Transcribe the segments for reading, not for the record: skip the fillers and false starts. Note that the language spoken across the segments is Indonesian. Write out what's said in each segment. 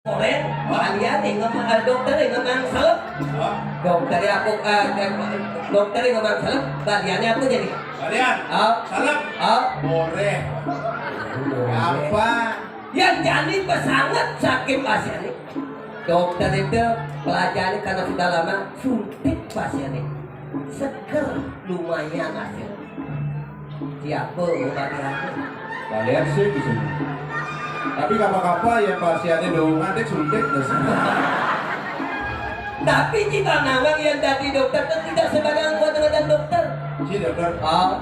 Keren, kalian dokter yang ngomong salep. Dokter aku dokter yang ngomong salep, kaliannya aku jadi. Kalian? Salep? Boleh. Apa? Yang jadi pesangat sakit pasien ini. Dokter itu pelajari karena sudah lama suntik pasien ini. Seger lumayan hasil. Siapa obatnya aku? Kalian sih di sini. Tapi kapal-kapal ya pasiennya dong nanti suntik terus. Tapi jika nawang yang tadi dokter itu tidak sebarang buat dokter. Si dokter?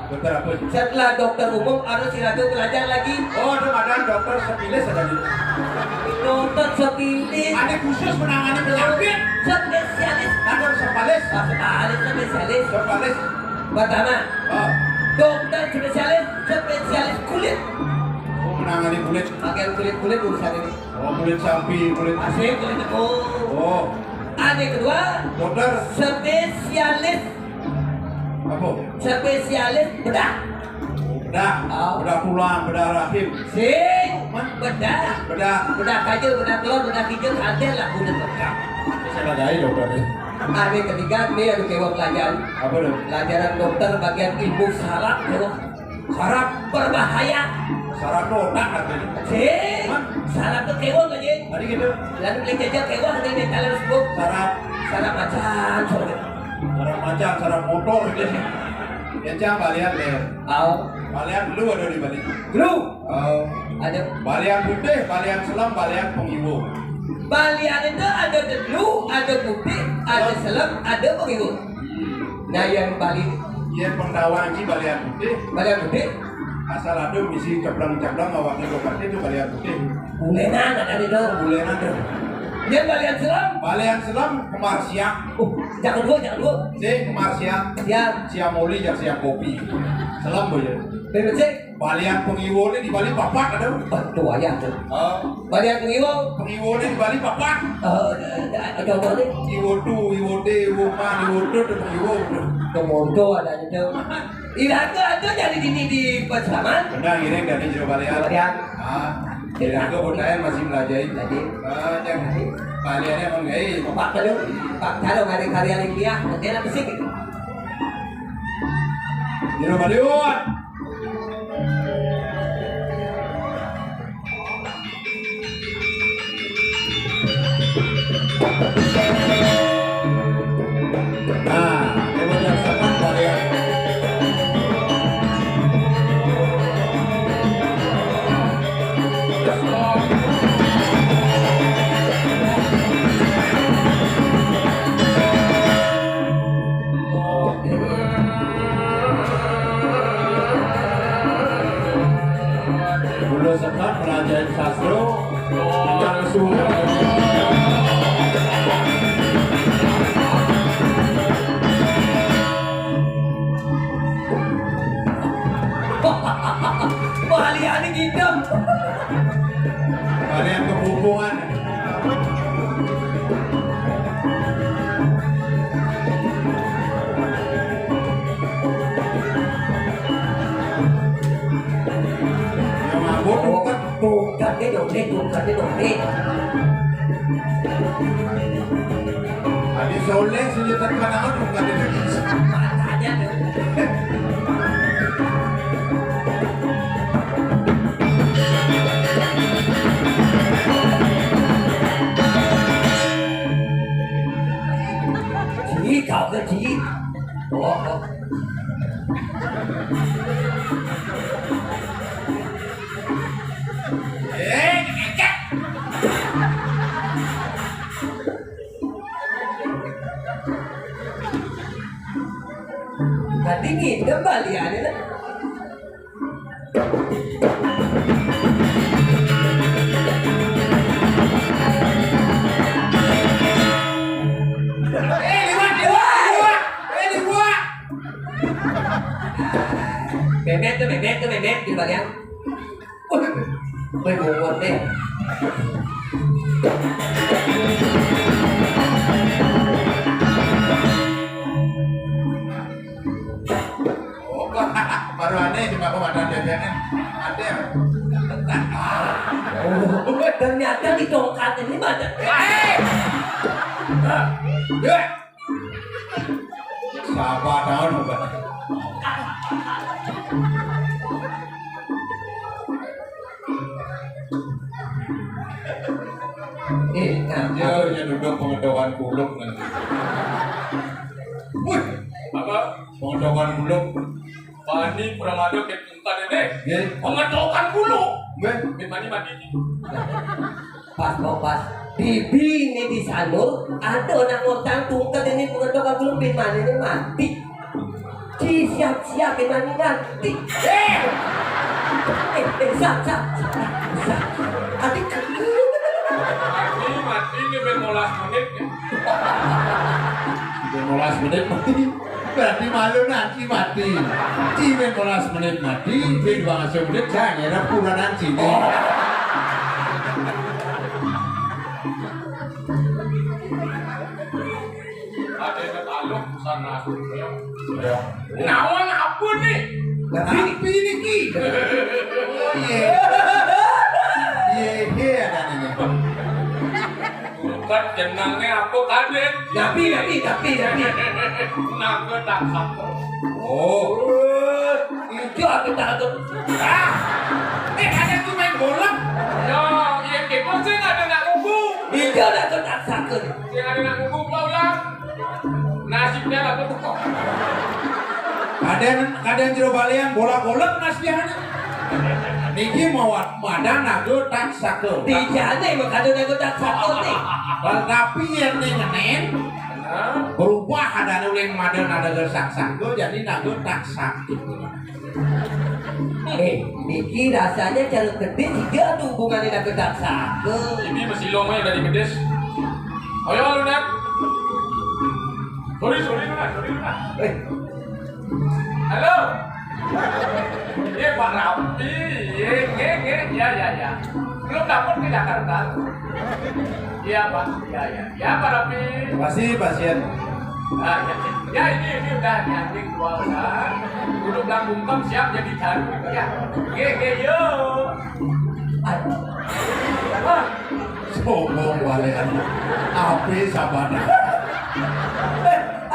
Dokter apa? Setelah dokter umum harus silatu belajar lagi. Oh, ada dokter sepilis ada gitu. Dokter sepilis. Ada khusus menangani penyakit. Spesialis. Ada sepalis. Spesialis. Sepalis. Pertama. Dokter spesialis kulit. Oh, menangani kulit. Bagian kulit urusan ini. Oh, kulit sapi, kulit asli, kulit tepung. Oh. Ada kedua. Dokter spesialis. Apa? Spesialis bedah. Bedah tulang, bedah rahim. Bedah kajil, bedah telur, bedah hijau, ada lah udah lengkap. Saya ladai dokter. Ada ketiga, ini ada kewa pelajaran. Apa dong? Pelajaran dokter bagian ilmu saraf, saraf berbahaya. Saraf otak katanya. Saraf itu kewa nggak sih? Tadi gitu. Lalu beli jajan kewa katanya di dalam sebut. Saraf macan, saraf macan, saraf motor gitu. Ya cang balian deh. Balian dulu ada di Bali. Dulu. Ada balian putih, balian selam, balian pengiwu. Balian itu ada dulu, ada putih, ada selam, ada pengiwu. Nah yang Bali, yang pendawa ini balian putih. Asal ada misi cablang-cablang awaknya dokter itu balian putih. Bulenan ada itu. Bulenan tuh. Yang balian selam? Balian selam kemar siang. Jangan dulu. Kemar siang. Siang moli dan siang kopi. Selam boy. Bener. Balian pengiwo ini di Bali papak ada. Betul aja tuh. Balian pengiwo ini di Bali papak. Contoh nih. Iwo tu, iwo de, iwo man, iwo tu, pengiwo. Kemondo ada itu. Iraga ada jadi di Pasaman. Benar ini dari Jero Balian. Iraga budaya masih belajar lagi. Jangan baliannya emang gay. Pak kalau karya dia, nanti ada musik. Jero Balian. Sekat pelajari sastra yang sudah Balian ini hitam. Balian kehubungan. Bukan dia dong. Adi soleh sini terkenal bukan dia. Matanya kau kecil. Tadi ngidam baliannya lah. Bebek di balian. Bebek deh. Baru aneh di bawah badan bebeknya ada. Ternyata di tongkat ini banyak. Sabar tahun bukan. Dia duduk pengedokan kuluk nanti. Wih, Apa? pengedokan kuluk. Bani Pramado ke tungkan ini. Nggih. Pengedokan bulu. Nggih. Bin mani mati. Pas. Bibi ini di Sanur, ada anak ngotang tungkat ini pengedokan belum bin mana ini mati. Siap-siap bin mana mati. Sap. Adik. Mati ini bin molas menit. 15 menit mati. Berarti malu nanti mati. Ci 15 menit mati, bin 20 menit jangan ada pulanan sini. Ada yang taluk sana. Nawang apa nih? Tapi ini ki. Oh iya ada ini. Bukan jenangnya apa kaden? Tapi. Naga tak satu. Oh, Itu aku takut. ada tuh main bola. Ya, iya kepo sih ada nak ngubu. Itu aku tak sakit. Sih ada nak ngubu pulang. Nasibnya lah tuh kok. Kadang jero balian bola-bola nasihan. Niki mawat madan aku tak sakel. Di jane makanya aku tak sakit nih. Tapi yang ngenen berubah ada nuling madan ada gersak-sak jadi nago tak sakit. Niki rasanya jalur gede tiga tuh hubungannya aku tak sakit. Ini masih lomanya dari Kedes. Ayo lu nak. Sorry nak. Halo. Iya Pak Rapi. Ya. Belum dapat ke Jakarta. Iya Pak. Ya Pak Rapi. Terima kasih pasien. Ya ini udah nyanting keluarga. Dulu bilang bungkem siap jadi jarum ya. Yo. Apa? Sombong balian. Api sabana.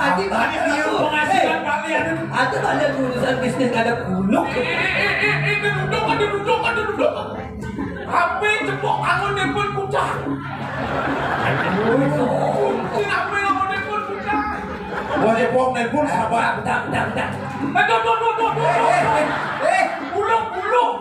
Adik Dia penghasilan balian. Ada banyak urusan bisnis ada kuluk. Duduk. HP cepok angon nepon kucang. Kenapa angon nepon kucang? Wah jepok nelpon sabar. Tak. Tuh. Buluk.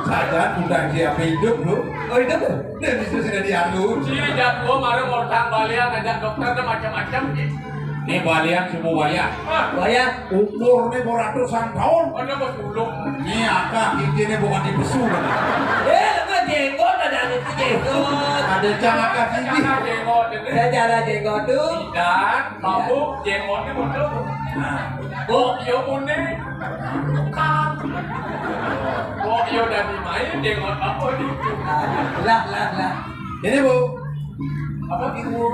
Sadar undang siapa hidup lu. Oh itu tuh. Dan itu sudah diatur. Ciri jatuh marah mortang balian ngajak dokter dan macam-macam. Ini balian semua ya. Waya. Umur ini ratusan tahun. Mana bos buluk? Ini akak ini bukan dipesu. Lepas jenggot ada jenggot. Ada cangakak tinggi. Jangan jenggot ini. Saya cara jenggot tuh. Dan mabuk jengotnya muncul. Kok yo mune? Tukang. Kok yo dari main jenggot apa di? Lah. Ini bu. Apa ibu?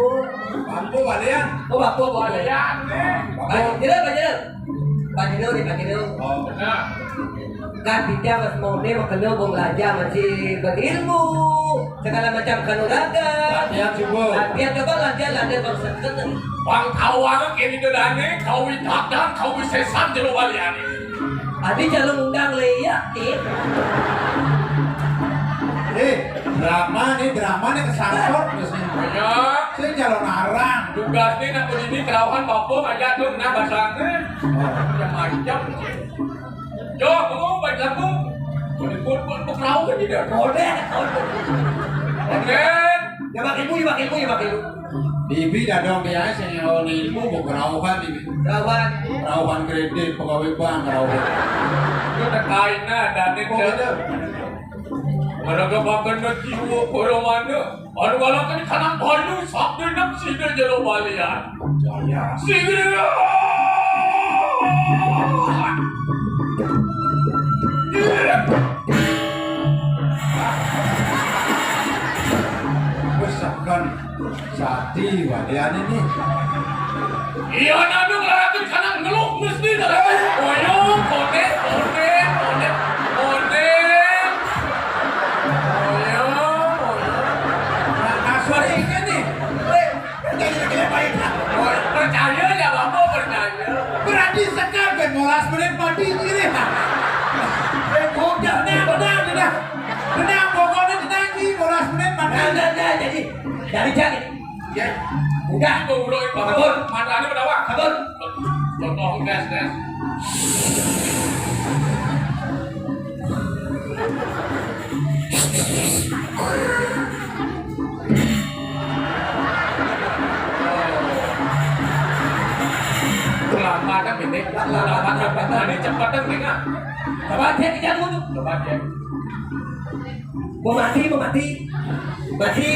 Bambu balian. Oh bapak. Balian nih. Pak Jero. Oh. Nah. Kan dia mas mau nih makan belajar masih berilmu segala macam kanuragan. Latihan subuh. Latihan coba latihan bangsa kenal. Bang kawangan kini dedane kau witakdan kau wisesan jero balian. Adi jalur undang leyak nih. Drama nih kesangkut terus nih. Ya, Saya calon arang. tugasnya nak begini kerawan bapak aja tuh nah bahasanya. Macam. Yo, kamu baik lagu. Pun kerau kan tidak. Kode. Oke. Ya mak ibu. Bibi dadong biasa saya nyawa ilmu mau kerauhan bibi. Kawan. Kerauhan kredit pegawai bank kerauhan. Itu terkaitnya dan itu. Ada kebakan na jiwa kaya mana? Ano wala ka ni kanang bayo sakto na sino jero balian. Jaya. Sige. Besarkan sati balian ini. Iya nanu ngelakuin kanang ngeluk mesti dah. Oyo, konek. sih. Oh, tenang ni dah. Tenang pokoknya tenang ni 15 menit mati. Nah, jadi dari jangan. Ya. Udah, Tunggu dulu, Kabur. matanya berapa? kabur. Contoh gas. Lambat kan ini, lambat ini cepat kan enggak? Coba cek jangan dulu. Coba cek. Mau mati. Mati.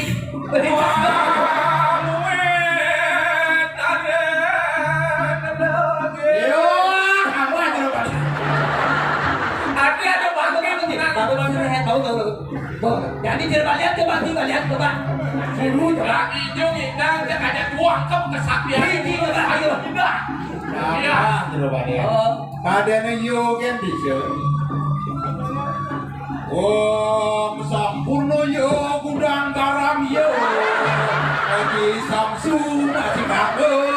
Yo, apa aja lu Pak? Ada bangkit Baru. Jadi dia balik coba. Seru coba. Yang hijau hidang dia ada tuang kamu kesakian. Ini coba ayo. Tidak. Iya. Apa lu Pak dia? Oh. Kadane yo kan bisa. Om sampurno yo gudang garam yo. Lagi samsu masih bangun.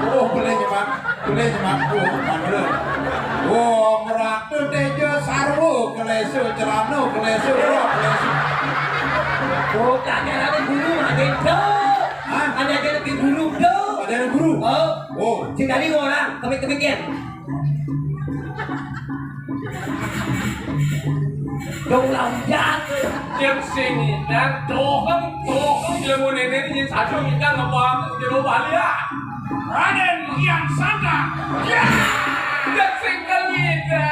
Oh, boleh nyemak. Oh, mana? Oh, merak tu tejo sarwo kelesu cerano kelesu roh kelesu. Bukan ada guru ada itu. Ada jadi guru tu. Ada yang guru. Oh. Si tadi orang kemik-kemikian. Dong loncat. Yang sini dan toham dia mau nenek ini satu kita ngapa dia mau balik ya. Raden yang sana. Ya. Yang single kita.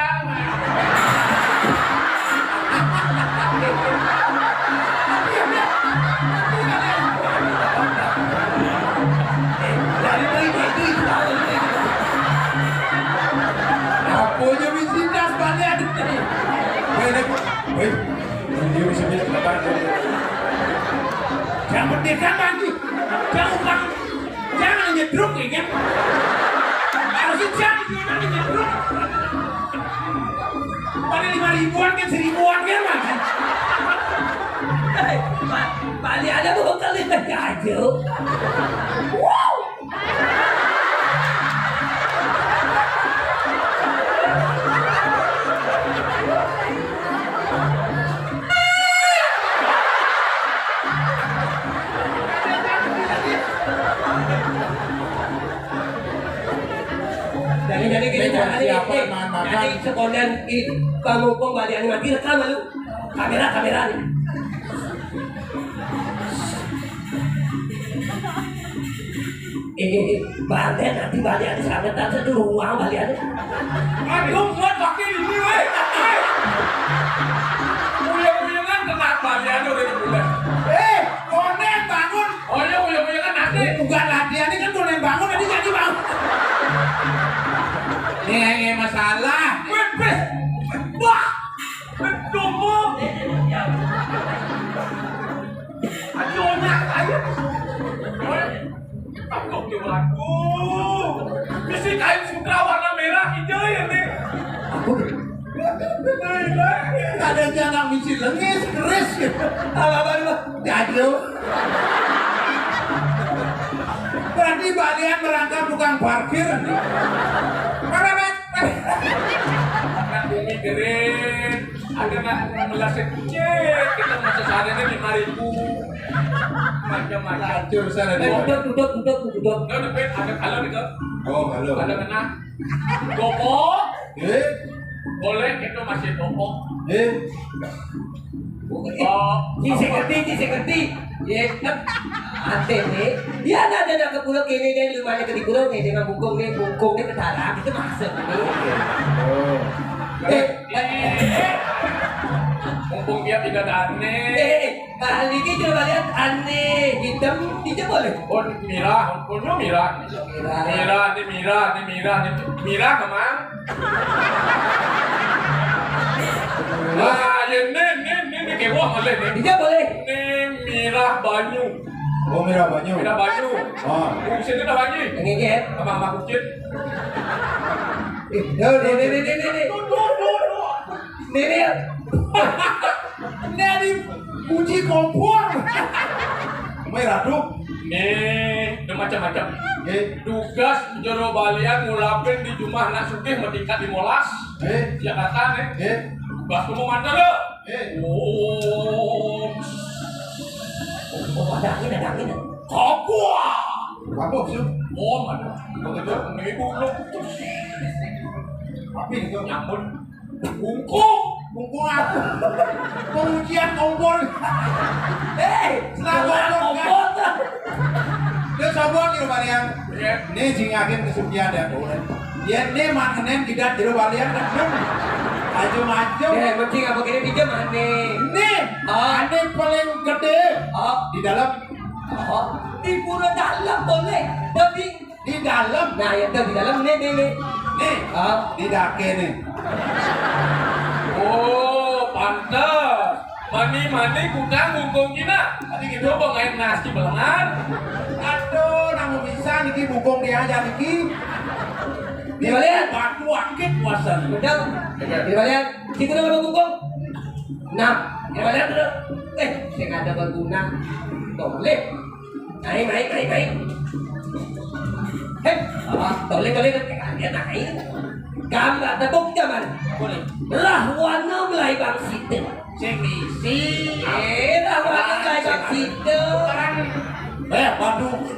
Dari itu. Punya visitas banyak ni. Wei, dia bisa bilang apa? Jangan berdeka lagi. Jangan nyedruk ni kan. Harusnya jangan nyedruk. Pada 5.000-an kan 1.000-an kan makan. Balik ada bukan kali aja. Wow. Jadi kita jadi sekalian kamu pembalian lagi rekam lu kamera nih. Balik nanti balian sampai tak seluruh uang balian. Aduh, buat pakai ini weh. Uyang-uyangan kenapa dia ada udah dibulan? Konen bangun. Oh ya uyang-uyangan nanti. Bukan latihan ini kan konen bangun nanti jadi bangun. Ini masalah. Wes. Wah. Berdomo. Aduhnya ayo. Takut coba. Mesti kain sutra warna merah hijau ya nih. Ada jangan misi lengis, keris. Apa Jadu. Berarti balian merangkap tukang parkir. Mana bet? Nanti mikirin. Ada nak melasin kucing. Kita masih seharinya 5.000. Macam-macam. Hancur sana dia. duduk. Kau depet ada kalau nih kau. Oh, halo. Ada kena. Gopo. Boleh itu masih gopo. Oh. Ci sekerti. Ya kan. Ante nih. Dia ada ke pulau kini dia rumahnya ke di pulau nih dengan bungkungnya ke tanah itu masuk nih. Oh. Mumpung dia tidak aneh. Kali ini coba lihat aneh hitam boleh. Oh Mira, punya Mira kemang. Wah, ini kewah boleh nih. Tidak boleh. Ini Mira Banyu. Oh, Mira Banyu. Ah. Di sini ada Banyu. Ngeket. Sama kucing. Nih. Ini uji kompor. Merah tuh. Nih, ada macam-macam. tugas jero balian ngulapin di jumah anak sugih mendikat di Molas Jakarta tugas kamu mantar lo ada angin. Kapua Apa sih? mana begitu ibu lu Tapi itu nyamun bungkung mumpung aku pengujian kompor. Selamat kompor. Dia sombong di rumah yang ya ini jingakin kesucian ya. Ya ini makanan tidak di rumah yang maju-maju. Mesti nggak begini pinjam aneh. Ini aneh paling gede di dalam. Di pura dalam boleh, tapi Di dalam. nah ya di dalam nih. Nih di dake nih. oh pantas mani kudang bungkung kina tadi gitu pengen nasi belengan Aduh, namun bisa niki bukong dia aja niki. Di balian. Batu akit puasa. Betul. Di balian, situ ada bungkung. Nah, di balian dulu. Saya nggak ada berguna. Boleh. Naik. Boleh. Dia naik. Gambar tepuk zaman. Boleh. Rahwana mulai bang situ. Cek misi. Rahwana mulai bang situ.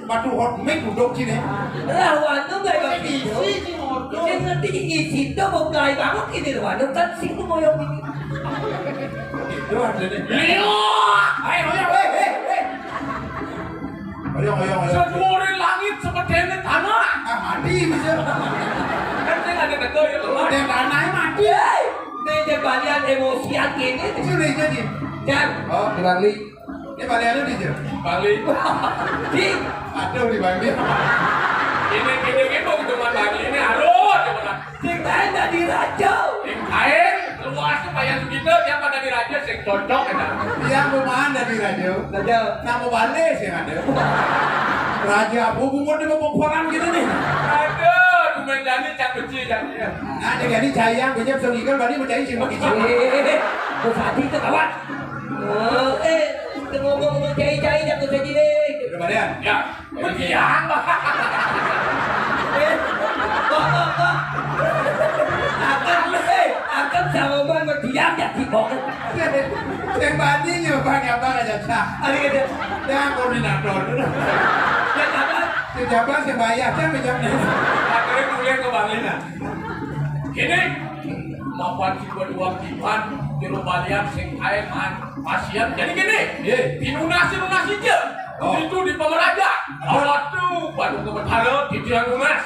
Batu hot mic duduk sini. Rahwana mulai bang situ. Yang nanti isi itu mau mulai bangun ini Rahwana kan situ mau yang ini. Itu ada nih. Leo Ayo. seluruh langit seperti ini tanah Mati bisa. kan saya ada teko ya loh Ada tanah mati. Ini balian emosian gini. Sudah jadi. Jam. Oh, Di Bali. Ini baliannya di sini. Bali Di. Aduh di Bali. ini dong teman Bali ini harus coba Sing lain dari raja. yang kain luas supaya segitu yang pada di raja sing cocok ya Yang rumahan dari raja. Raja. Nama Bali sih ada. Raja hubungan di peperangan gitu nih. aduh kumen jadi cak beci jadi Nah, jadi sayang punya sengikan Bali mencari sih begitu. Bupati itu kawan. Ngomong cai-cai jangan usah gini. Balian. ya berkian Akan sama bang berdiam ya tibok. Yang Bali nyoba apa aja sah. Ada kata. Yang koordinator. Yang apa? Siapa sih bayar saya pinjamnya. akhirnya kuliah ke Bali nah gini mapan si kedua kipan jero balian sing kain pasien jadi gini dinunasi aja itu di pemeraja waduh baru ke betara di tiang lunas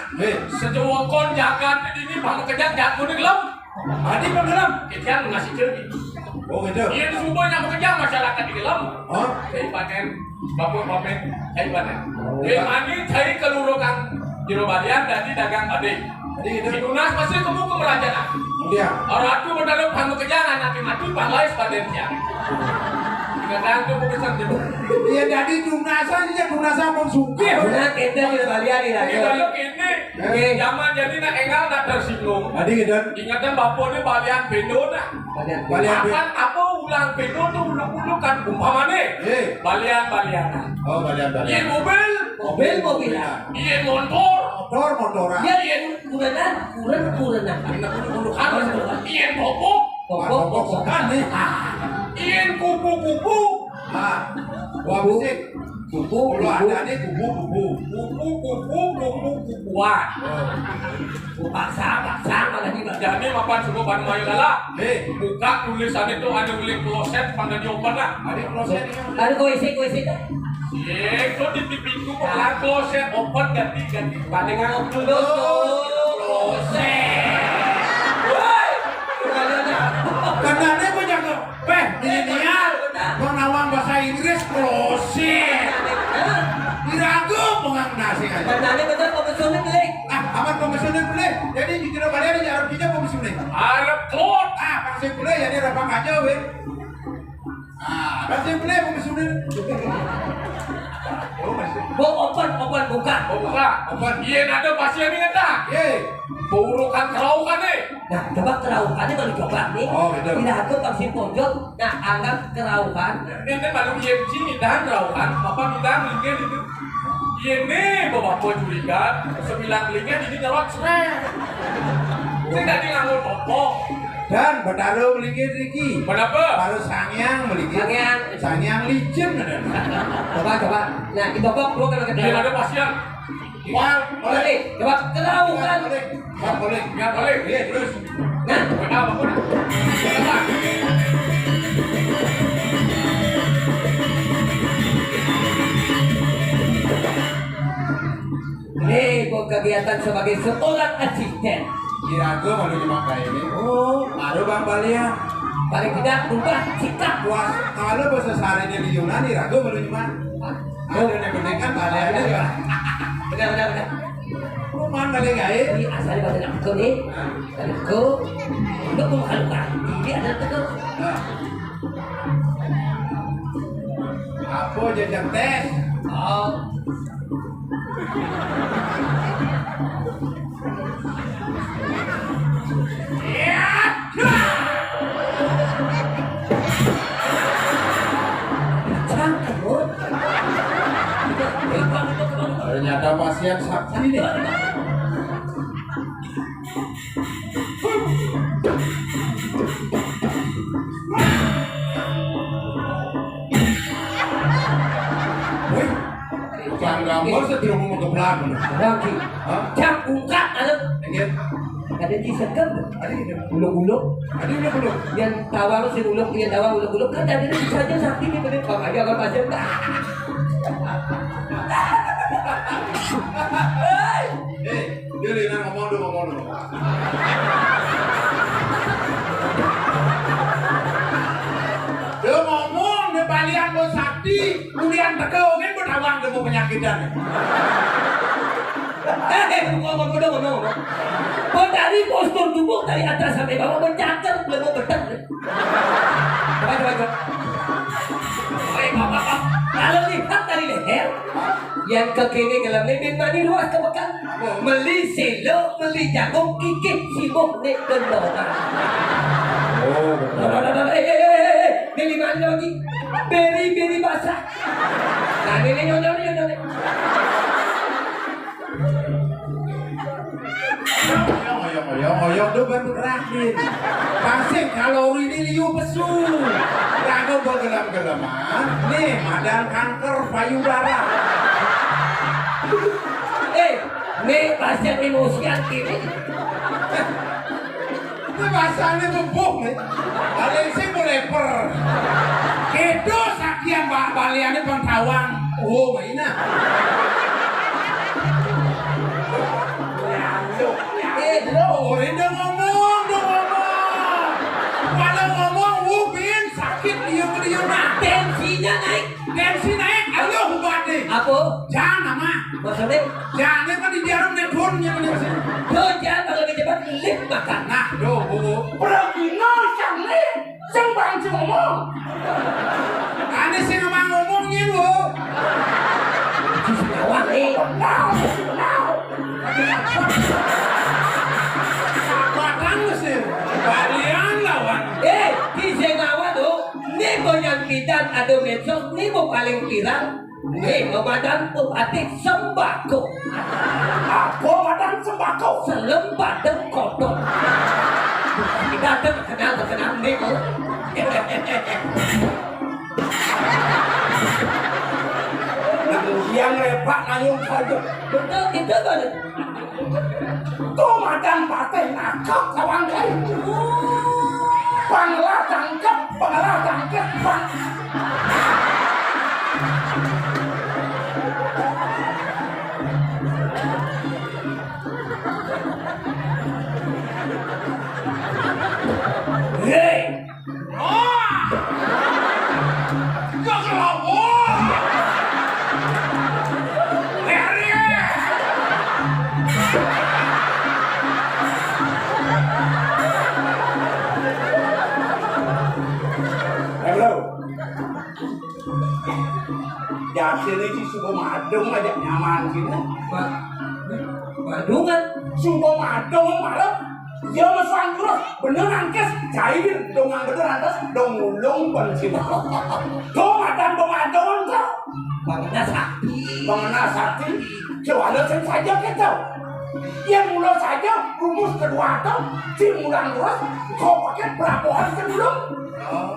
sejawokon jagat ini bangun kejang jatuh di gelap Adi penggelam. kejang ngasih cergi Oh gitu. iya semua yang bekerja masyarakat di gelap Oh. saya panen bapak saya panen dia mandi saya kelurahan jero balian dari dagang adik Jadi gitu. di lunas pasti kamu ke merajaan Dia. orang itu berdalam kamu kejangan nanti mati balai sepadennya kadang tuh pesan dulu Dia jadi dunasa pun suki. Benar kita di balian di ini raja. kalau ini zaman jadi nak engal nak tersinggung Adi gitu. ingatan bapak ini balian bendo nak Balian. akan apa ulang bendo tuh ulang kan umpamane balian Oh balian. iya mobil Mobil-mobilan. iya motor Motoran. Ya yang kurenan. iya popok Pokok-pokokan nih. iya kupu-kupu Ah. Wah musik. Kupu. Kalau ada nih kubu. kupu-kupuan Paksa malah di balian. jadi mapan suku Bandung Mayu Lala buka tulisan itu ada beli kloset pada diopen lah Adi kloset ini. Ada kuisi. itu di pintu pernah kloset open ganti pandangan Karena punya milenial pengawang bahasa Inggris kloset. Diragu pengang nasi aja. Karena betul komisioner beli. Amat komisioner boleh. Jadi di kira balian di Arab kita komisioner. Arab klot Pasti boleh jadi rapang aja weh. Pasti boleh komisioner. Open buka. buka iya ada pasien ini ada burukan keraukan nih Nah, coba keraukan ini baru coba nih. Oh, gitu. Tidak aku kasih pojok. Nah, anggap keraukan. ini baru IMC mindahan keraukan apa mindahan mungkin itu Ini bapak gua curiga 9 linget ini nyelot seret. Saya tadi nganggur popok. Dan betaro melingkir Riki. Kenapa? Baru sangyang melingkir. Sangyang. Licin ada. Coba. Nah, kita keluar ke Dia dalam. ada pasien. Wah, Boleh, coba tahu kan. boleh. Wah, boleh. Ya boleh. Iya, terus. Nah, Kenapa pun? Kenapa? ini buat kegiatan sebagai seorang asisten. Kira gue malu cuma kayak ini. Oh, baru Bang Balia. Paling tidak berubah sikap. Wah, kalau bahasa sehari di Yunani, ragu malu cuma. Ada yang penting kan Balia ada ya. Benar. Rumah Balia gaya. Ini asalnya pada aku nih. Dan aku untuk menghalukan. Ini adalah tegur. Apa jajak tes? Oh, cangkemut. Ternyata pasien sakti nih. Wih, jangan gambar sedih mau ke belakang. Lagi. Cak ungkap ada. Ingat, Ada di sekam. ada ini. Uluk-uluk. Ada ini belum? Yang tawa si uluk, yang tawa uluk-uluk kan ada di saja sakti ini benar. Kalau aja kalau pasien. Dia lina ngomong dulu. Dia ngomong di balian mau sakti, kemudian tegau kan berdawang dia mau penyakitan. Ngomong. Kau dari postur tubuh dari atas sampai bawah mencakar belum mau betul. Coba. Bapak. Kalau lihat dari leher, yang ke kiri dalam leher mani luas ke belakang. Meli selo, meli jagung, kikik sibuk nek kendora. Oh, Beli mana lagi? Beri basah. Nah, ini nyonya. Oyong tuh baru terakhir. Pasien kalori ini liu pesu. Ragu bergelam-gelaman. Nih, madan kanker payudara. Nih pasien emosian kiri. Ini bahasanya bebuk nih. Kalian sih boleh per. Kedo sakian baliannya pentawang. Oh, mainnya. Orang dia ngomong. Kalau ngomong, wubin sakit dia. Tensinya naik. Tensi naik, ayo hubat deh. Apa? Jangan nama. Maksudnya? Jangan kan di jarum netronnya menyebut. Jangan kalau kecepat lift makan. Nah, doh. Pergi sang lift, sang bang ngomong. Ane sih ngomongin lo. Awak Now. Makan sih. Balian lawan. Kisah ngawa tuh. Ini goyang bidan ada medsos. Ini mau paling viral. Badan obatik sembako. Aku badan sembako. Selembadan kodok. Kita terkenal nih kok. Yang lepak ngayung saja. Betul itu kan. Komandan partai nakap kawan kawan. Panglah tangkap, bang. Hei, Jadi ini suka madung aja nyaman gitu. Madungan. Suka madung malah Ya masuk terus beneran kes cair dongang beneran terus dong ulung bencin. Dong ada pengadon tuh. Bangna sakti. Mengenal sakti. Coba lesen saja kita. Yang mulai saja rumus kedua tuh si mulang terus kau pakai pelabuhan sebelum.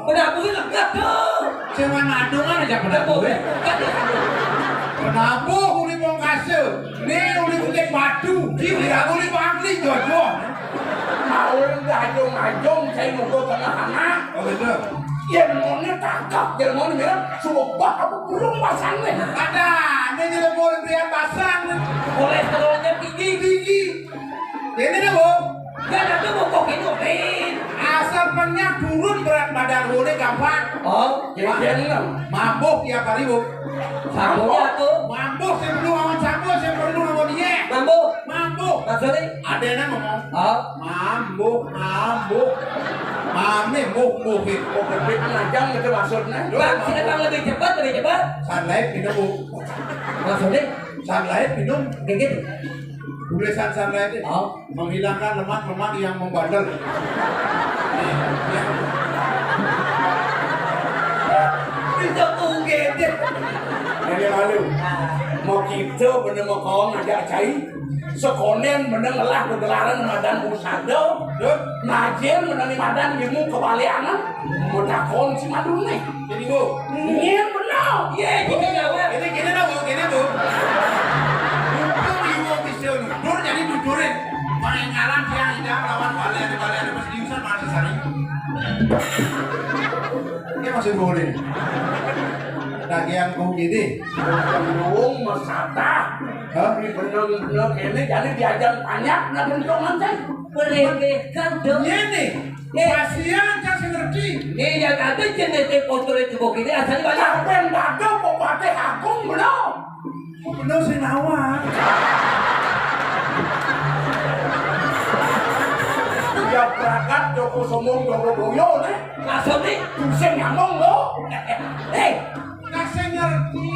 Penabuhin lega tuh. Cuma ngadungan aja penabuhin. Penabuh uli mau kasih. Nih uli kutek batu. Tidak uli bangli jodoh. Mau ngajong-ngajong saya nunggu tengah-tengah. Oh gitu. Yang maunya tangkap, yang maunya bilang coba aku belum pasang nih. Ada. Ini tidak boleh berian pasang. Kolesterolnya tinggi. Ini dah bu. Gak ada tuh mau kok inovain. Asal penyak turun berat badan uli gampang. Oh, Jadi Mabuk tiap hari bu. sabunnya tuh. Mabuk saya perlu ngomong sabuk, saya perlu ngomong dia. Mampu. Mabuk. Maksudnya? Ada yang ngomong. Oh, Mabuk. Mame muk-mukin. oh kebit ngajang itu maksudnya. bang, siapa lebih cepat? Sunlight minum bu. Maksudnya? Sunlight minum. Kayak gitu. Tulisan sunlight itu Oh. menghilangkan lemak-lemak yang membandel. Bisa ugede. Ini lalu mau kita bener mau kau ngajak cai. Sekonen bener ngelah kegelaran madan usado. Najen bener di madan dimu kebalianan. Mau takon si madun nih. Jadi bu, Iya bener. Iya, gini gawat. gini dah bu, gini bu. Untung ibu bisa dudur jadi dudurin. Main ngalan dia tidak lawan balik pas diusan masih sering. Ini masih boleh. Tagihan kau gini. Belum mesata. Hah? Bener-bener ini jadi diajar banyak nah bentukan cai. Meremehkan dong. Ini pasien kasih ngerti. Ini yang ada genetik kotor itu begini asalnya banyak. Kapan dago kok pakai agung belum? Bener sih nawa. Ya berangkat Joko Somong Joko Boyo nih. Maksudnya? Bisa ngomong lo. Hei, Kasih ngerti.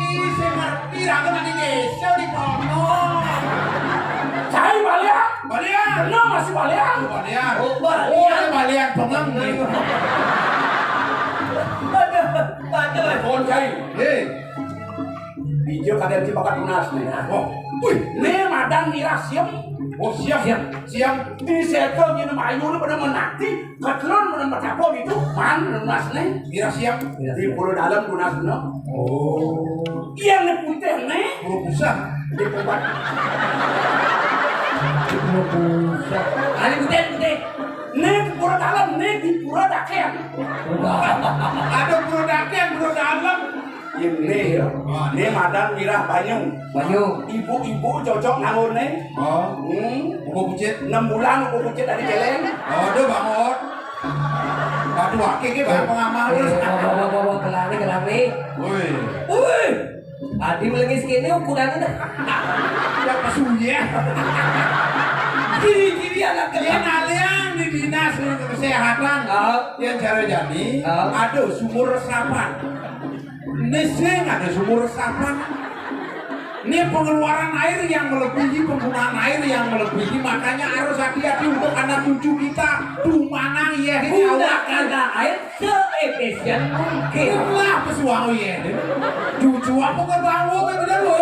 Ragu nanti desa di kono. Cai balian. Balian. Bener masih balian. Balian. oh Oh, balian. balian pengem nih. Ada. Kon cai. Hei. Hijau kadang si bakat tunas nih. Oh, wih. Nih madang dirasiam. Oh, siap. Di setel gini mayu lu bener menakti. Ketelon bener bercapo gitu. Man tunas nih. Kira siap. Di pulau dalam tunas bener. Oh. Yang nih putih nih. Bulu pusat. Di tempat. Ada putih. Nih di pulau dalam nih di pulau daken. Ada bulu daken, bulu dalam. Ini ya. Ini madang mirah banyu. Banyu. Ibu-ibu cocok nganggur nih. Oh, buku pucit. 6 bulan aku kucit dari jeleng. Oh, aduh bangun. Aduh, akik bang pengamal terus. Bawa kelari. Woi, Wih, Adi melengis kini ukurannya dah. ya kesunya. Gini anak Ini kecil. kalian di dinas kesehatan. Yang cara jadi, ada sumur resapan. Ini sing ada sumur resapan. Ini pengeluaran air yang melebihi, penggunaan air yang melebihi, makanya harus hati-hati untuk anak cucu kita. Dumana ya ini awak Gunakan air seefisien mungkin. Itulah pesuang ya. Cucu apa kan bawa kan tidak lo?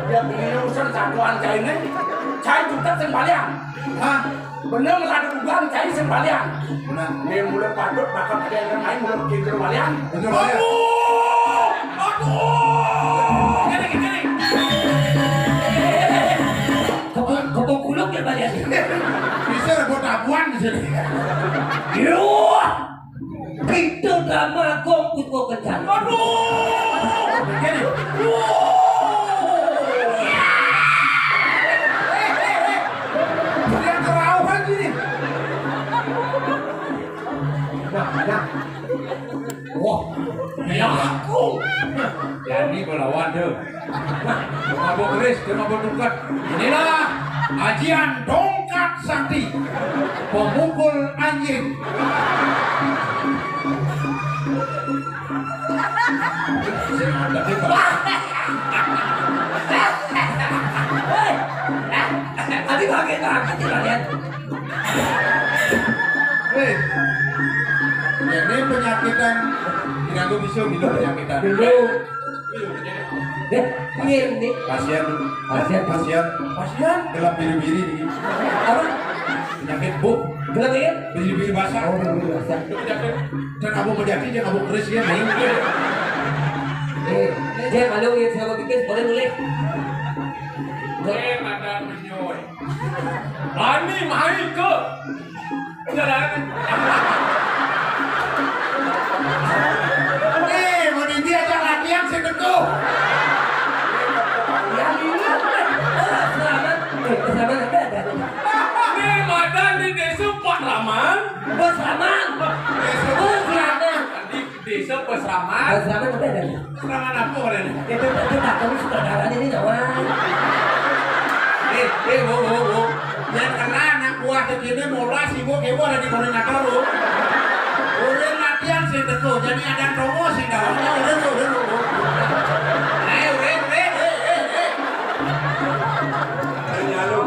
Ya ini urusan satuan cai ini. Cai juga sembalian. Hah? Bener ada dugaan cai sembalian. Benar. Ini mulai patut bakal ada yang lain mulai bikin sembalian. Betul ya. Gini. Kebun kuluk ya banyak. Bisa rebut abuan di sini. Yuh, itu drama komput kok kencang. Gini. Dia kerauhan gini. Wah, Ya aku. Jadi melawan tuh. Mabuk keris, dia mabuk tungkat. Inilah ajian dongkat sakti. Pemukul anjing. Ada di bawah. Adi pakai Sakit banget sih kalian. Ini penyakitan tidak bisa bilang penyakitan. Dulu. Ini. Pasien, Pasien. gelap biri-biri. Apa? Penyakit buk, Gelap ya? biri-biri basah. Oh, biasa. Dan kamu penyakit, dia kamu keris ya, nih. Dia kalau lihat sama bibir boleh nulis. Yang ada menyoy. Ani mai ke. Jalan. Mau nanti aja latihan sedetuh. Yang ini. Selamat. Selamat ada. Ni madan di desa Pak Raman. Selamat. Selamat. Di desa Pesraman. Selamat ada. Serangan apa kalian? Itu tak kamu sutradara ini kawan. Wo. Yang kena anak buah segini molas ibu ada di koordinator lu. Udah latihan sedetuh, jadi ada promosi kawannya udah.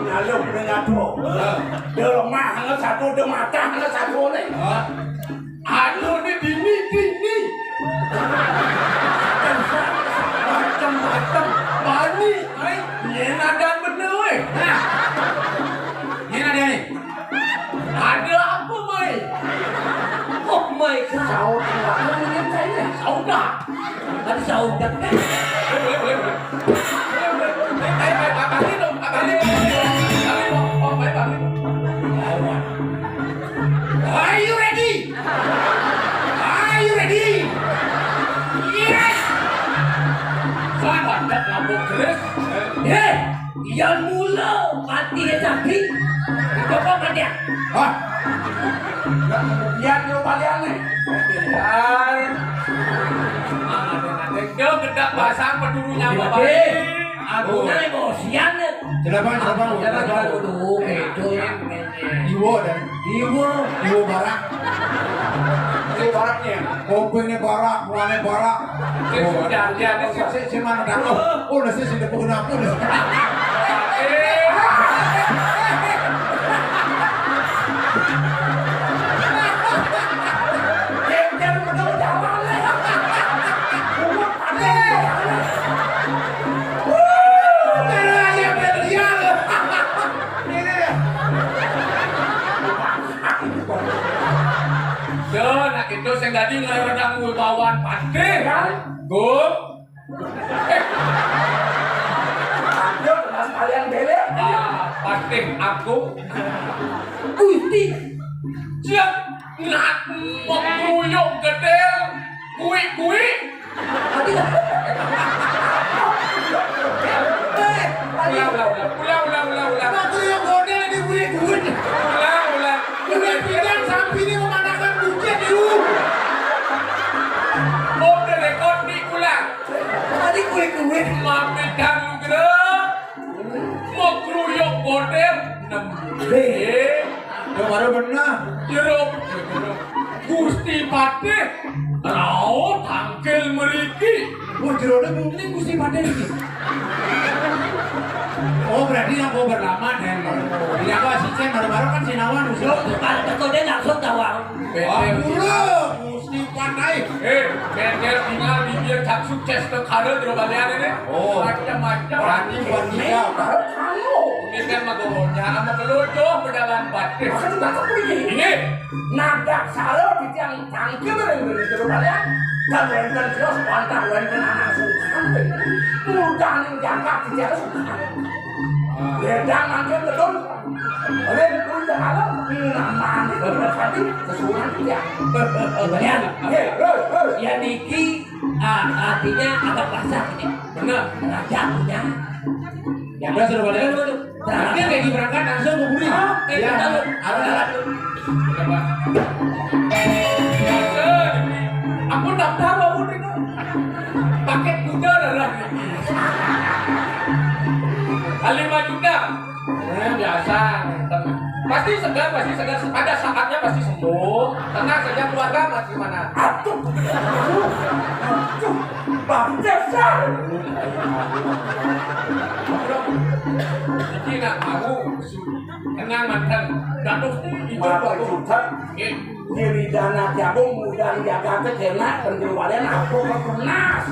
Nyaluk nyatu. Dia lemah hanya satu, dia mata hanya satu nih. Anu ni dini. Macam-macam. Bani. Ni nadan bener weh. Ini ada nih. Ada apa mai? Oh my god. Saudah. Ada saudah. Boleh. Abang dong. Are you ready? Yes. Selamat datang Chris. Yang mula mati dia sakit. Coba mati. Hah? Lihat dulu kalian nih. Dia gedak pasang pedurunya bapak. Aku nak emosian. Jelapan. Jangan dulu. Itu. Iwo barak. Ini baraknya. Kopengnya barak, muannya barak. Sudah lihat. Si mana dah? Oh, nasi sudah pengguna pun. Itu saya tadi ngeredang wibawan pasti kan? Gum. Ayo, kalian belek. Pasti aku. Gusti. Siap. Nak mau kuyuk gede. Kui. Mati dah. Ulang. Aku yang model di kulit. Ulang. Udah bilang sapi ini memanakan bukit dulu. Mau direkod di ulang. Mati kuih. Mampirkan lu gerak. Mau kruyuk model. Yang baru benar. Jeruk. Gusti Patih. Raut tangkel meriki. Wah, jeroda mungkin Gusti Padeh ini. Oh, berarti yang kau berlama dan tidak apa si Cen baru-baru kan Sinawan usul. Kalau dia langsung tawang. Gusti Padeh. Bengkel tinggal bibir cak sukses ke kado terobalian ini. Oh. Macam-macam. Berarti buat dia. Ini kan magoronya sama kelucu berjalan Patih. Ini. Nadak salo di tiang tangkil dari terobalian. Dan wenten jelas pantang wenten anak sultan. Mudah ning jangka di tiang sultan. Bedang mangkel betul. Oleh pun jalan namanya berarti sesuatu dia. Kemudian, ya Niki artinya agak basah ini. Benar. Rajakunya. Yang udah sudah balik. Nanti kayak berangkat langsung ke Buri. Ya, ada. Aku daftar aku itu paket kuda darah 5 juta. Biasa. Pasti segar. Pada saatnya pasti sembuh. Tenang saja keluarga masih mana? Atuh. Bangsa. Jadi nak mau tenang mantan. Datuk itu Maka aku. juta diri dana jagung mudah jaga kena penjualan aku kepunas.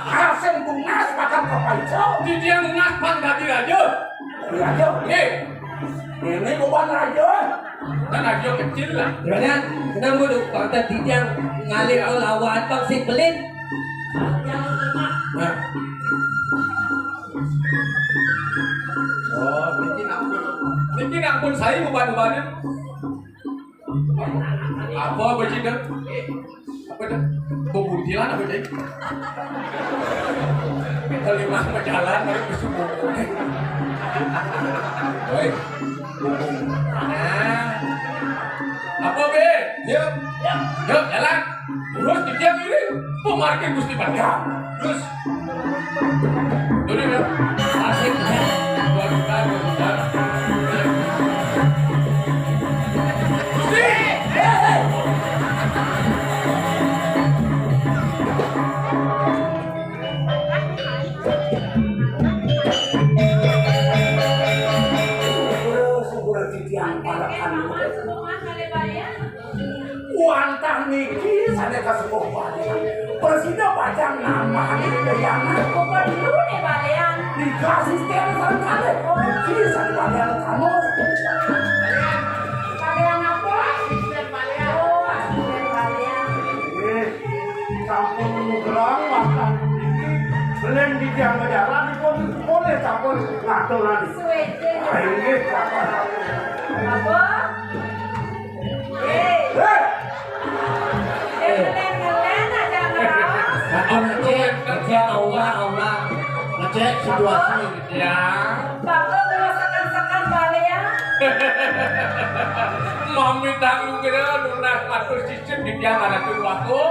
Asing punas makan kepaico. Di dia lunas panggati aja. Rajo, ini bukan rajo. Kan aja kecil lah. Juragan, kenapa dulu kata Dijang ngalir ke lawan bang si pelit? Nah. Oh, Mungkin ampun saya uban-ubanan. Apa begini? Apa dah? Pembutilan apa jadi? Kita lima berjalan baru bersubuh. Oi, nah, apa be? Yuk, yuk jalan. Terus dia ini pemarkir Gusti Pandang. Terus, dulu ya. Asik ya. Waduh, waduh. Wantah niki sadaya kasukuh balian. Presiden pajang nama ini dayana. Bukan dulu nih balian. Dikasih setiap kali. Niki sadaya balian kamu. Balian apa? Asisten balian. Oh, asisten balian. Campur nugerang makan niki. Belum di jam berjalan pun boleh campur ngatur nanti. Suwede. Ini apa? Apa? Ngelen aja ngeras. Aku ngecek Allah. ngecek situasi. Ya. Bapak ngerasakan balian. Mami tanggung kira lunas matur sistem di tiang anak waktu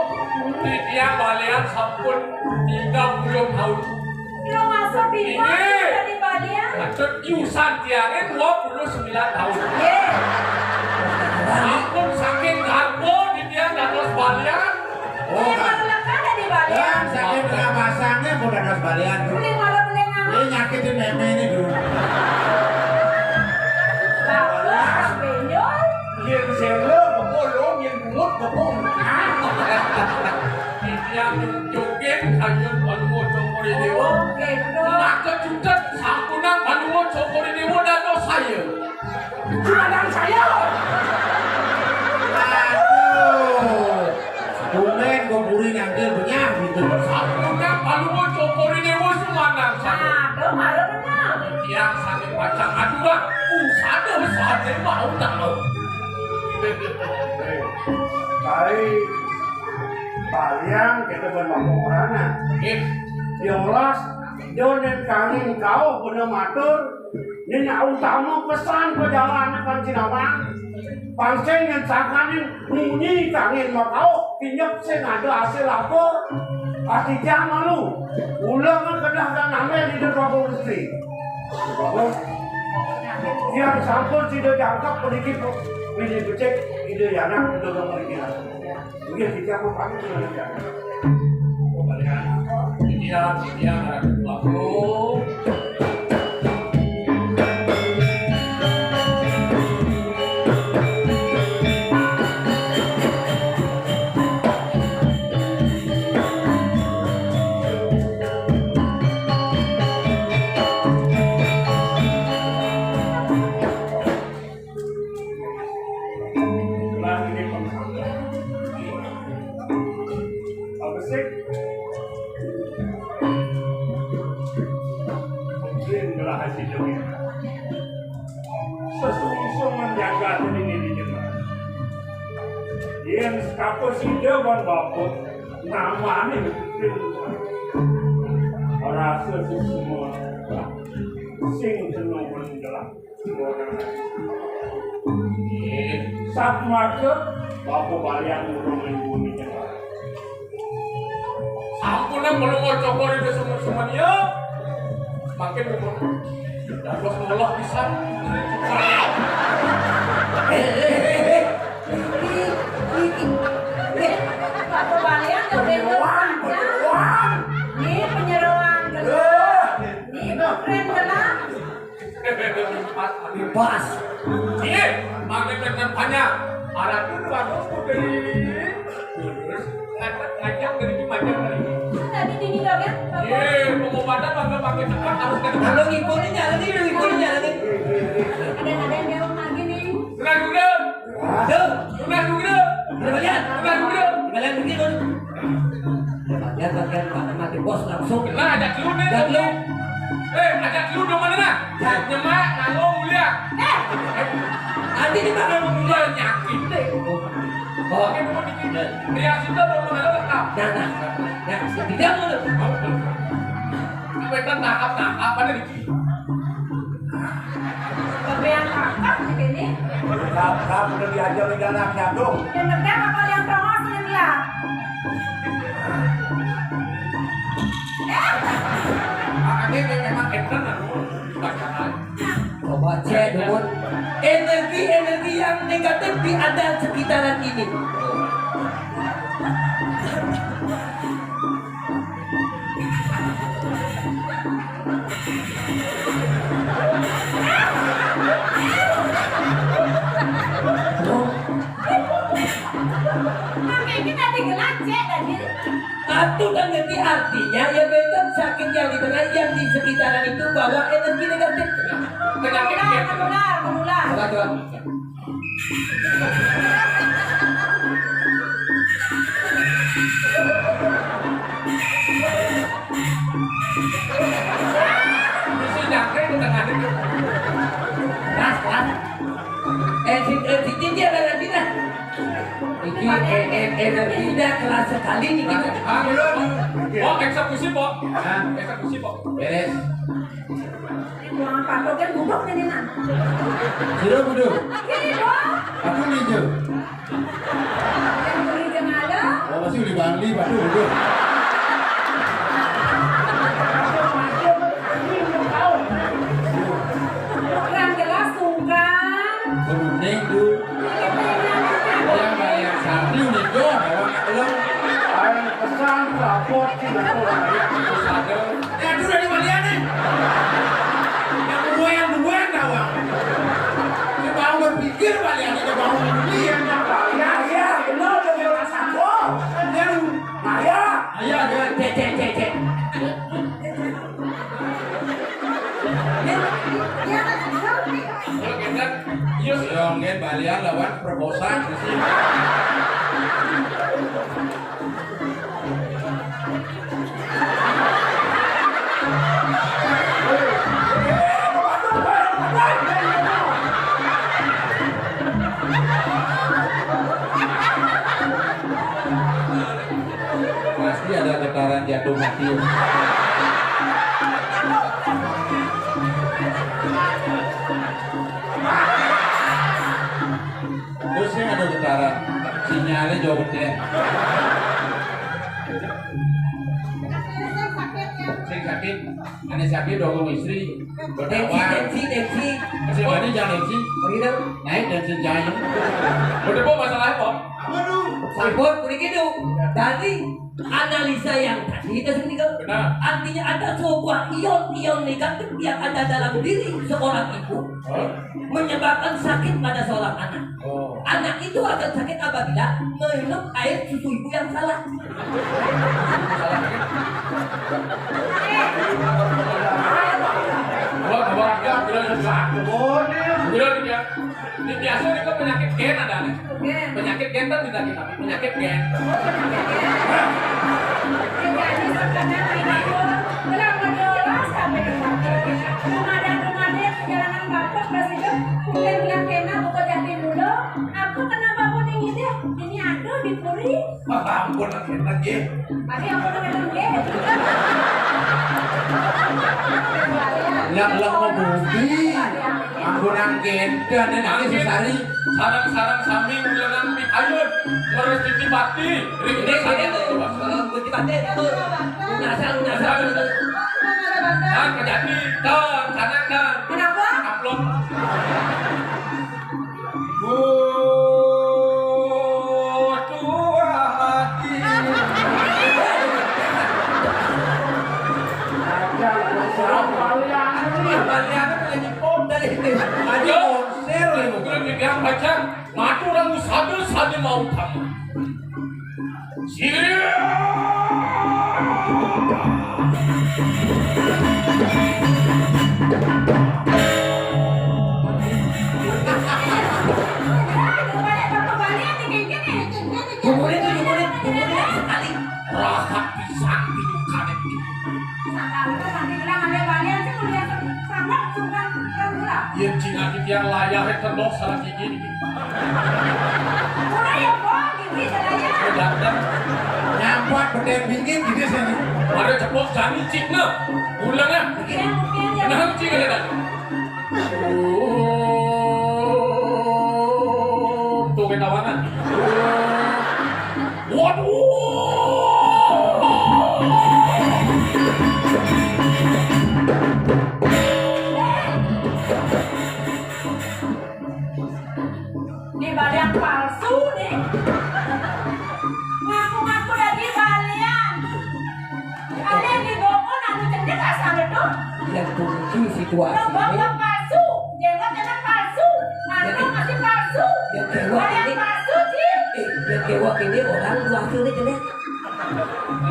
di tiang balian sampun 30 tahun. Lo masuk di mana dari balian? Maksud iusan tiangnya 29 tahun. Ye. Sampun saking garbo di tiang dados balian. Oh, kan. Lekan di balian. Dan sakit tengah pasangnya udah das balian. Mending malam mending Ini nganggur. nyakitin meme ini dulu. Bapak benjol. Yang selo kepolong, yang bungut kepong. Di tiang joget kayun panuwo cokori dewa. Oke, bro. Maka juga sampunan panuwo cokori dewa dados saya. Anak saya. Aduh. Bumen gue buri nangkil banyak gitu. Sampunan panuwo cokori dewa sumanang saya. Aduh, malu benar. Yang sakit macam aduh, satu mau tahu. Baik. Kalian kita bermakurana. Diolas, donen kangin kau bener matur. Nina utama pesan perjalanan kan Cinamang. Pancen yang sakanin bunyi kangin makau pinjak sing ada hasil apa? Pasti jam malu. Ulangan kedah dan amel di depan industri. Yang sampun tidak jangkap sedikit pilih becek ide anak itu nomor kita. Mungkin kita mau pakai sudah. Dia aku. Sesungsung menjaga ini di jemaah. Yang kapus ide ban baput namanya rasa semua sing seneng menjelang sab market bapu balian urung bumi jemaah. Ampunan belum cokor itu semuanya. Makin umur. Dados Allah bisa. Bapak balian udah benjol panjang. Nih penyeruan kedua. Nih keren gelap. Bebas. Anak itu bagus dari terus ngajak dari gimana dari Tadi di dong ya. pengobatan bangga pakai cepat harus ke depan. Kalau ngikutin jalan ini, ngikutin jalan ini. Ada yang dewa lagi nih. Tenang juga, Tuh, tenang juga, bagian, tenang juga. bagian begitu. Bagian, mati bos langsung. Nah, ajak lu nih. Dan lu, Ajak lu dong mana nah? Nyemak, nanggung, mulia. nanti di mana lu Mulia nyakit deh. Oh, Oke, mau dikit. Rias itu dong mana lengkap. nah, tidak mau lu. Kita tangkap pada dikit. Kebean kakak di sini. Kamu udah diajar oleh anaknya dong. Dan negara kapal yang tongos ini dia. Ini memang enten bacaan. Coba cek dulu. Energi yang negatif di ada sekitaran ini. Makanya tadi gelacek tadi. Atau dan ngerti artinya ya betul sakit yang di tengah yang di sekitaran itu bawa energi negatif. Penyakit Menular. Coba. Mesti nyangkrik di tengah itu. Ras. Energi dia nanti dah. Ini energinya keras sekali nih kita. Oh, eksekusi, Pak. Eksekusi, Pak. Beres. Ruangan patok kan duduk nih nan. Sudah bodoh. Gini dong. Aku ninjo. Yang beli jengada. Oh, masih di Bali, Batu bodoh. Yang jelas sungkan. Beruning tuh. Yang banyak sapi ninjo, orang belum. Ayo pesan rapor tidak orang. Ya sudah di Bali nih. Yang duluan tawang. Dia mau berpikir Bali ini dia mau beli yang Ya, benar dari orang satu. dia lu. Ayah. Ayo, cek. Kalau kita, iya sih. Yang Balian lawan perkosa di sini. Pasti ada getaran jantung hati. Terusnya ada getaran, sinyalnya jauh gede. Sing sakit, ane sakit dong istri. Berdakwah. Tensi. Masih ada jangan tensi. Begitu. Naik dan senjaya. Udah, Pak, masalahnya, Pak. Sabun begitu. Dari analisa yang tadi kita sebutkan, Benar. artinya ada sebuah ion negatif yang ada dalam diri seorang ibu menyebabkan sakit pada seorang anak. Oh. Anak itu akan sakit apabila minum air susu ibu yang salah. Bawa dia bilang susah. Bilang dia. Ini biasa ini kan penyakit gen ada nih. Penyakit gen kan tidak kita, penyakit gen. Jadi sekarang ini pun belum menjelas sampai Ramadan perjalanan bapak presiden kemudian bilang kena buka jatin dulu. Aku kenapa pun ini deh? Ini aduh dipuri. Ampun lagi. Tapi aku dengan dia. Lang mau bukti. Ampun angin dan nanti sesari. Sarang-sarang sami ulangan mi ayun. Merestiti bati. Ini tuh, berarti itu lunasa itu. Kan kejadi. Dan kanan kan. Kenapa? Upload. Tua hati. Kalian menjadi pom dari itu. Ayo. Udah dibilang baca. Matu orang satu hanya mau kamu. Jumulin sekali. Rahat pisang tidukan itu. Yang Cina yang layarnya kendok salah gigi. Datang Nyampat beden bingit gitu sini. ada cepok jani Cina. Ulangnya. Kenapa Cina ya tadi? Tuh ketawanan. Waduh. Ini balian palsu nih. Ngaku-ngaku dari balian. Ada yang dibokon anu cendek asal tuh. Yang kunci situasi ini. Rombong palsu, jenggot palsu, mantu masih palsu. Yang kewak Balian ini. palsu sih. Yang kewak ini orang dua hasilnya jelek.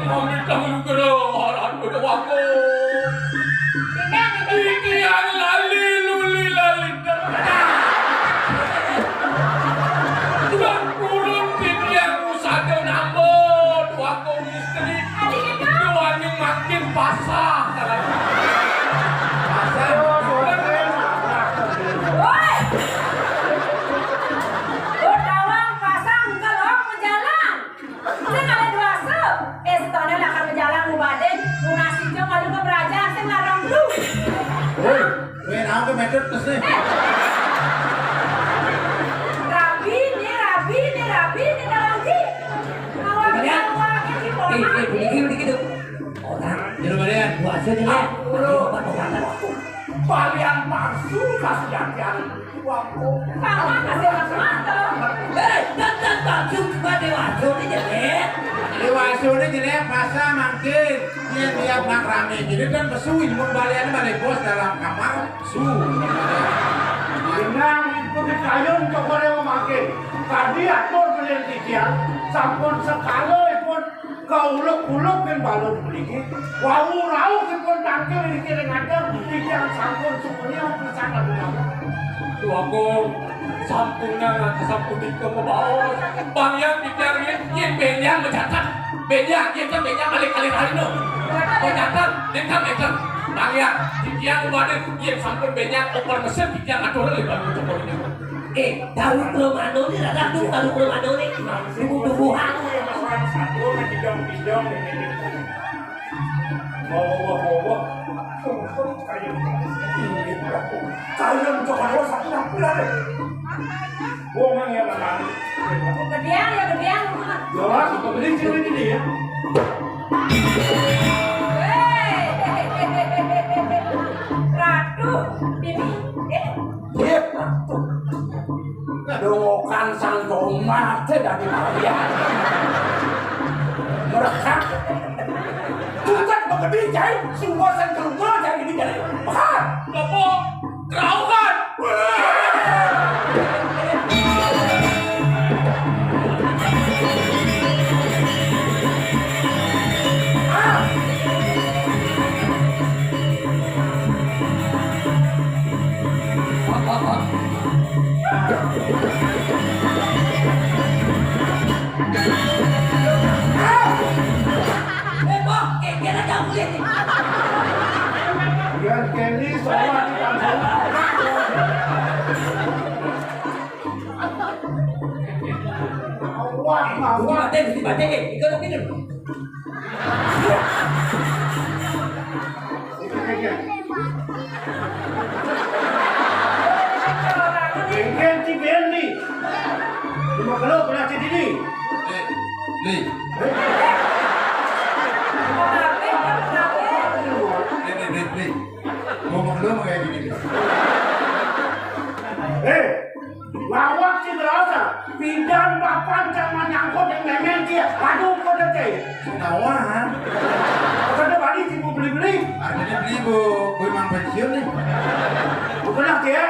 Kami tahu kerohan berwaku. Ikian lali luli lali dan kurun yang usada nambah waku istri. Doanya makin basah. Woi. Berdawang pasang kalau menjalan. Saya ada dua sep. Estone lah kan menjalan mubaden. Lunasi jom kalau ke beraja saya ngarang dulu. Woi, aku ke meter terus nih. Rabi nih dalam sih. Awal-awalnya sih pola. Begitu. Orang Jadi beden. dua hasil jelek. Obat-obatan. Balian palsu kasih yang waku. Sama kasih mata. Dan palsu cuma dewasa ini jelek. Dewasa ini jelek masa makin dia tiap nak rame jadi kan pesuin pembaliannya balik bos dalam kamar su. Dengan itu dikayun cokore memakai. Tadi atur belian tiga, sampun sekali pun kauluk-uluk kan balon beli. Wau-rau kan pun tangkil ini kira ngajar tiga sampun semuanya bisa lagu-lagu. Waku sampurna sampun di bawah. Bang yang dicari yang benyang mencatat. Benyang kali-kali no. Mencatat dekat. Bang yang kemarin yang sampun benyang oper mesin yang atur lebih bagus cokornya. Tahu Romano ini rada tuh tahu Romano ini tubuh-tubuhan. Satu menjidong-jidong ini. Bawa. Kalian cokore satu lampiran. Bohong ya Bang. Gedean. Jelas, beli cewek ini ya. Ratu, Bibi. Iya, Ratu. Dokan sang tomat dari Maria. Mereka bukan bekerja, semua sang keluar dari ini dari bahar. Bapak, keraukan. Yang Kelly semua di kampung. Wah, Dibatik. Ikut minum. Bengkel di Berli. Cuma kalau pernah jadi ini. Li. Li. Ngomong lu kayak gini. Lawak si berasa. Pindah bapak jangan nyangkut yang nemen dia. Aduh, kau dah cek. Nawan. Kau dah balik si beli-beli. Artinya beli bu mang pensiun nih. Bukan lah dia.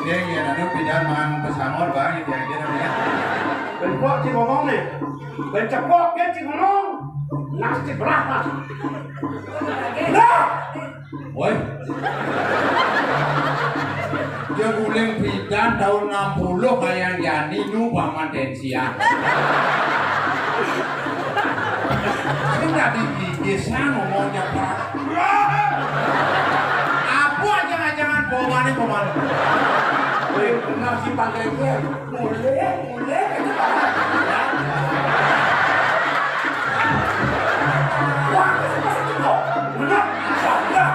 Dia yang ada pindah mang pesangon bang yang dia namanya. cepok sing ngomong nih. Ben cepok kan sing ngomong. Nasi berapa? Lah. Woi. Dia guling bidan tahun 60 kayak Yani nu paman Densia. Enggak bisa ngomongnya Pak. Apa jangan-jangan boman. Woi, benar sih panggil gue. Mulai. Wah, masih cepok. Benar. Salah.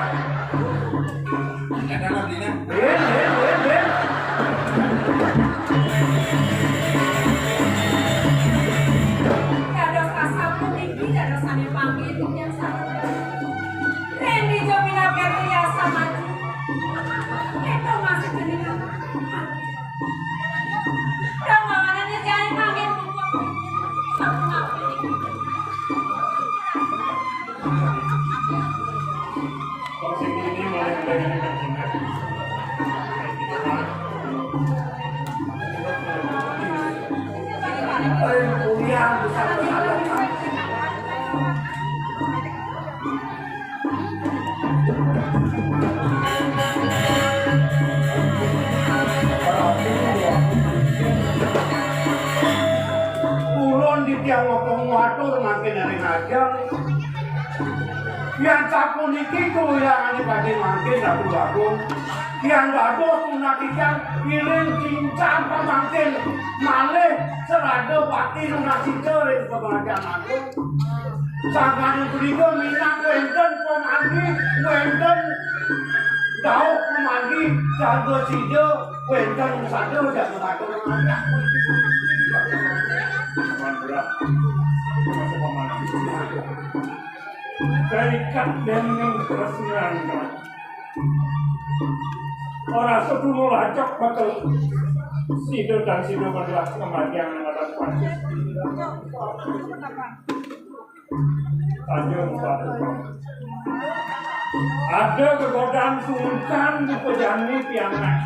Ada ngambilnya. Ben. Dados asamu niki dados sami panggih yang salah. Rendi jo pinapian riasa maju. Itu masih geningan. Dong mamanane jane panggih buku. Sama Sing ini malah dengan jinak. Kuliah besar-besaran. Kulon di tiang ngopong watur makin dari ngajak. Yang sapu niki kuliah pada makin satu bagus. Yang bagus tunakikan iling cincang pemangkin malih serada pati nunasi cering pemangkin aku. Sangkan beriku minang wenten pemangki wenten dauk pemangki jago sido wenten sado jago sado pemangki. Terikat dengan keresmian orang sedulur lacok betul sido dan sido adalah kematian atas Pancis Tanjung Batu. Ada kegodaan sultan di pejani piangan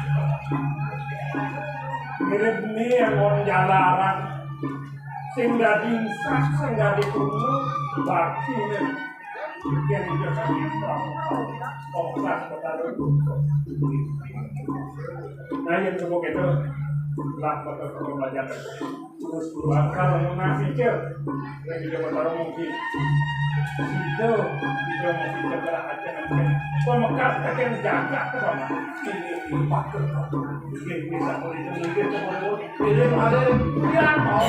mirip ini yang orang jalaran sing dadi sak sing dadi kuno bakti yang dijadikan Oklas Betawi. Nah yang semua itu lah betul belajar terus bakal mengasih cer yang juga bertarung mungkin itu juga mungkin jaga aja nanti pemekat akan jaga sama ini pakai mungkin bisa boleh mungkin semua pilih ada yang mau